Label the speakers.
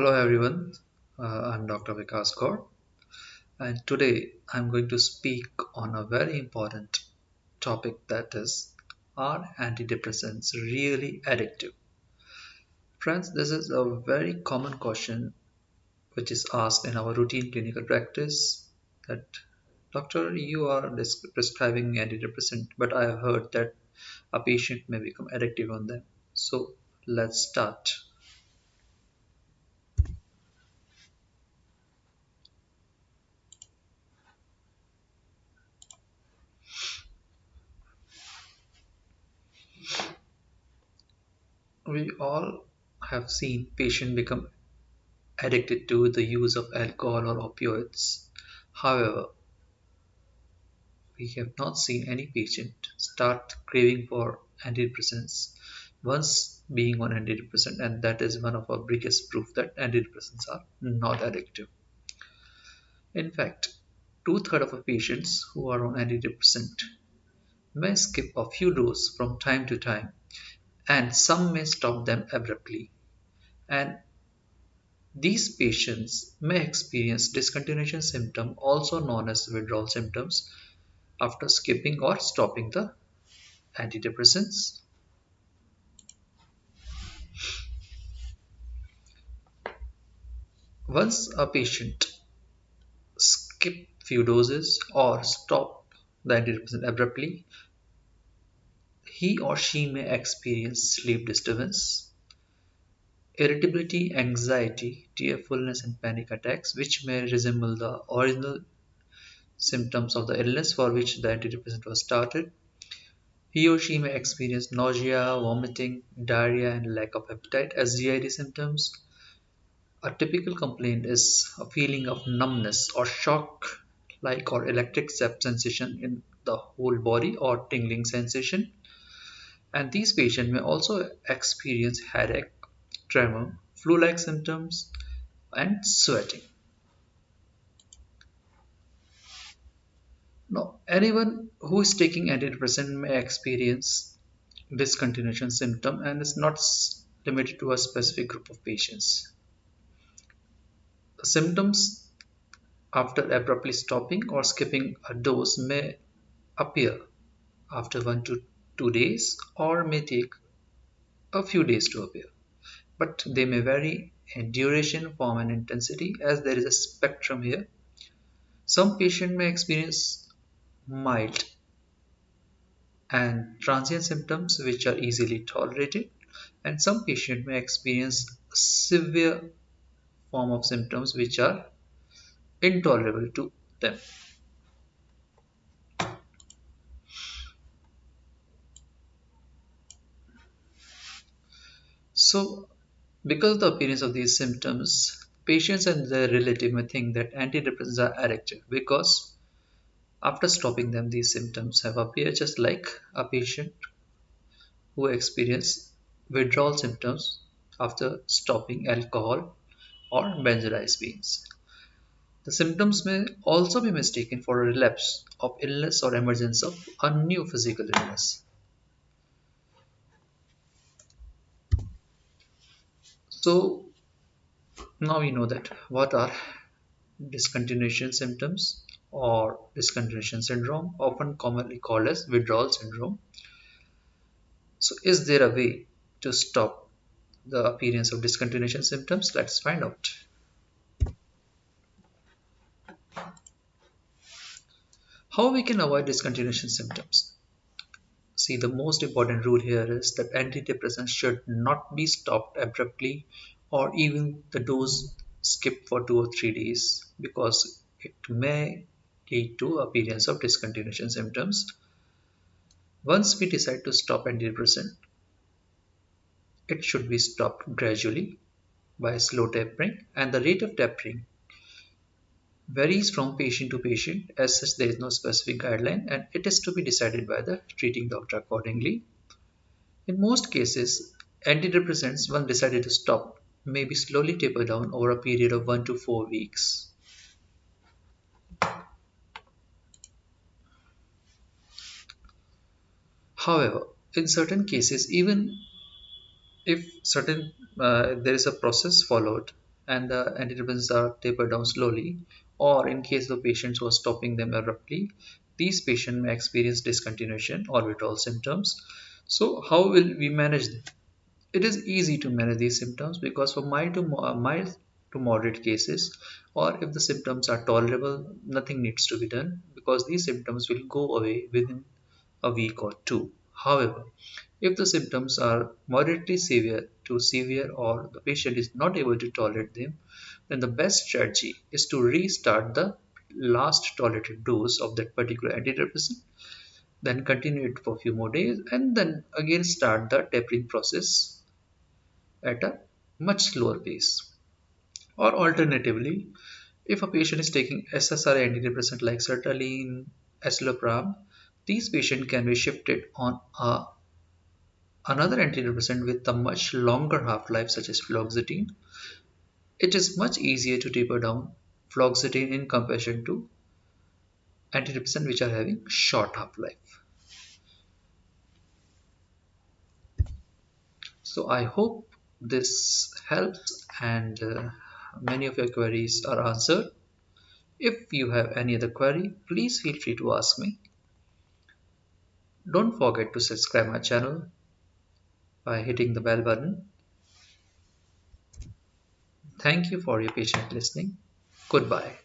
Speaker 1: Hello everyone, I'm Dr. Vikas Kaur, and today I'm going to speak on a very important topic, that is, are antidepressants really addictive? Friends, this is a very common question which is asked in our routine clinical practice that, Doctor, you are prescribing antidepressant, but I have heard that a patient may become addictive on them. So let's start. We all have seen patients become addicted to the use of alcohol or opioids. However, we have not seen any patient start craving for antidepressants once being on antidepressant, and that is one of our biggest proof that antidepressants are not addictive. In fact, two-thirds of patients who are on antidepressant may skip a few doses from time to time, and some may stop them abruptly. And these patients may experience discontinuation symptom, also known as withdrawal symptoms, after skipping or stopping the antidepressants. Once a patient skip few doses or stop the antidepressant abruptly, he or she may experience sleep disturbance, irritability, anxiety, tearfulness, and panic attacks, which may resemble the original symptoms of the illness for which the antidepressant was started. He or she may experience nausea, vomiting, diarrhea, and lack of appetite as GID symptoms. A typical complaint is a feeling of numbness or shock like or electric sensation in the whole body or tingling sensation. And these patients may also experience headache, tremor, flu-like symptoms, and sweating. Now, anyone who is taking antidepressant may experience discontinuation symptom and is not limited to a specific group of patients. The symptoms after abruptly stopping or skipping a dose may appear after 1 to 2 days or may take a few days to appear, but they may vary in duration, form, and intensity as there is a spectrum here. Some patients may experience mild and transient symptoms which are easily tolerated, and some patients may experience severe form of symptoms which are intolerable to them. So, because of the appearance of these symptoms, patients and their relative may think that antidepressants are addictive because after stopping them, these symptoms have appeared just like a patient who experience withdrawal symptoms after stopping alcohol or benzodiazepines. The symptoms may also be mistaken for a relapse of illness or emergence of a new physical illness. So now we know that what are discontinuation symptoms or discontinuation syndrome, often commonly called as withdrawal syndrome. So is there a way to stop the appearance of discontinuation symptoms? Let's find out. How we can avoid discontinuation symptoms? See, the most important rule here is that antidepressants should not be stopped abruptly or even the dose skipped for 2 or 3 days because it may lead to appearance of discontinuation symptoms. Once we decide to stop antidepressant, it should be stopped gradually by slow tapering, and the rate of tapering varies from patient to patient. As such, there is no specific guideline and it is to be decided by the treating doctor accordingly. In most cases, antidepressants, once decided to stop, may be slowly tapered down over a period of 1 to 4 weeks. However, in certain cases, even if there is a process followed and the antidepressants are tapered down slowly, or in case of patients who are stopping them abruptly, these patients may experience discontinuation or withdrawal symptoms. So, how will we manage them? It is easy to manage these symptoms because for mild to moderate cases, or if the symptoms are tolerable, nothing needs to be done because these symptoms will go away within a week or two. However, if the symptoms are moderately severe to severe or the patient is not able to tolerate them, then the best strategy is to restart the last tolerated dose of that particular antidepressant, then continue it for a few more days, and then again start the tapering process at a much slower pace. Or alternatively, if a patient is taking SSRI antidepressant like sertraline, escitalopram, these patients can be shifted on another antidepressant with a much longer half-life such as fluoxetine. It is much easier to taper down fluoxetine in comparison to antidepressants which are having short half-life. So I hope this helps and many of your queries are answered. If you have any other query, please feel free to ask me. Don't forget to subscribe my channel by hitting the bell button. Thank you for your patient listening. Goodbye.